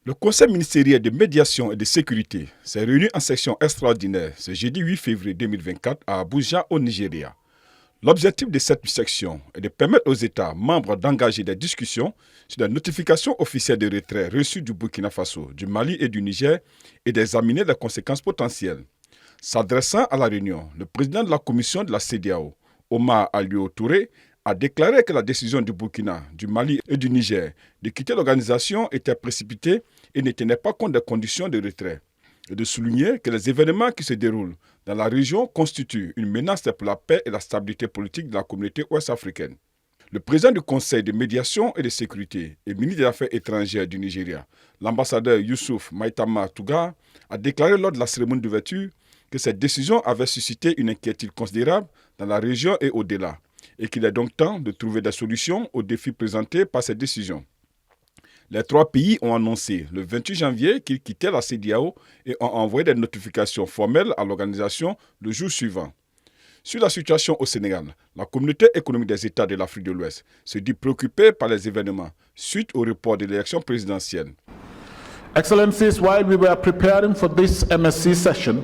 Le Conseil ministériel de médiation et de sécurité s'est réuni en session extraordinaire ce jeudi 8 février 2024 à Abuja, au Nigeria. L'objectif de cette section est de permettre aux États membres d'engager des discussions sur la notification officielle de retrait reçue du Burkina Faso, du Mali et du Niger et d'examiner les conséquences potentielles. S'adressant à la réunion, le président de la commission de la CEDEAO, Omar Alieu Touré, a déclaré que la décision du Burkina, du Mali et du Niger de quitter l'organisation était précipitée et ne tenait pas compte des conditions de retrait, et de souligner que les événements qui se déroulent dans la région constituent une menace pour la paix et la stabilité politique de la communauté ouest-africaine. Le président du Conseil de médiation et de sécurité et ministre des Affaires étrangères du Nigeria, l'ambassadeur Youssouf Maïtama Touga, a déclaré lors de la cérémonie d'ouverture que cette décision avait suscité une inquiétude considérable dans la région et au-delà, et qu'il est donc temps de trouver des solutions aux défis présentés par cette décision. Les trois pays ont annoncé le 28 janvier qu'ils quittaient la CEDEAO et ont envoyé des notifications formelles à l'organisation le jour suivant. Sur la situation au Sénégal, la communauté économique des États de l'Afrique de l'Ouest se dit préoccupée par les événements suite au report de l'élection présidentielle. Excellencies, while we were preparing for this MSC session,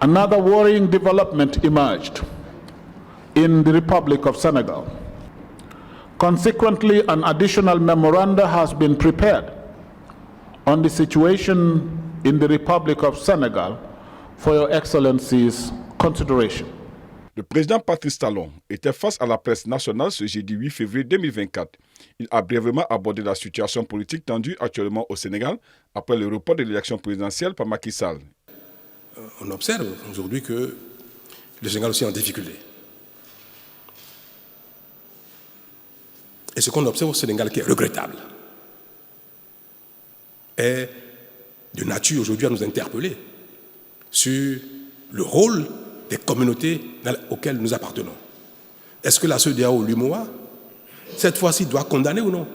another worrying development emerged in the Republic of Senegal. Consequently, an additional memoranda has been prepared on the situation in the Republic of Senegal for Your Excellency's consideration. Le président Patrice Talon était face à la presse nationale ce jeudi 8 février 2024. Il a brièvement abordé la situation politique tendue actuellement au Sénégal après le report de l'élection présidentielle par Macky Sall. On observe aujourd'hui que le Sénégal aussi est en difficulté. Et ce qu'on observe au Sénégal qui est regrettable est de nature aujourd'hui à nous interpeller sur le rôle des communautés auxquelles nous appartenons. Est-ce que la CEDEAO, l'UMOA, cette fois-ci doit condamner ou non?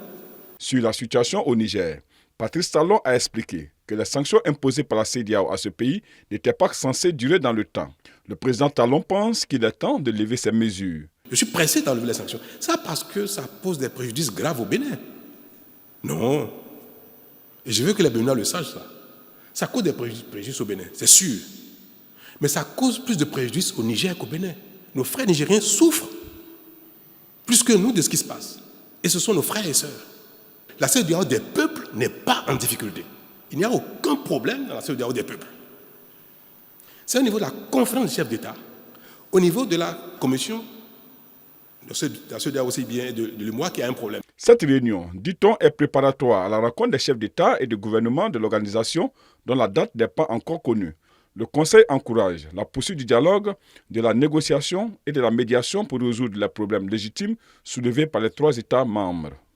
Sur la situation au Niger, Patrice Talon a expliqué que les sanctions imposées par la CEDEAO à ce pays n'étaient pas censées durer dans le temps. Le président Talon pense qu'il est temps de lever ces mesures. Je suis pressé d'enlever les sanctions. Ça parce que ça pose des préjudices graves au Bénin. Non. Et je veux que les Béninois le sachent, ça. Ça cause des préjudices au Bénin, c'est sûr. Mais ça cause plus de préjudices au Niger qu'au Bénin. Nos frères nigériens souffrent plus que nous de ce qui se passe. Et ce sont nos frères et sœurs. La CEDEAO des peuples n'est pas en difficulté. Il n'y a aucun problème dans la CEDEAO des peuples. C'est au niveau de la conférence des chefs d'État, au niveau de la commission la CEDEAO aussi bien de l'UMOA qui a un problème. Cette réunion, dit-on, est préparatoire à la rencontre des chefs d'État et de gouvernement de l'organisation dont la date n'est pas encore connue. Le Conseil encourage la poursuite du dialogue, de la négociation et de la médiation pour résoudre les problèmes légitimes soulevés par les trois États membres.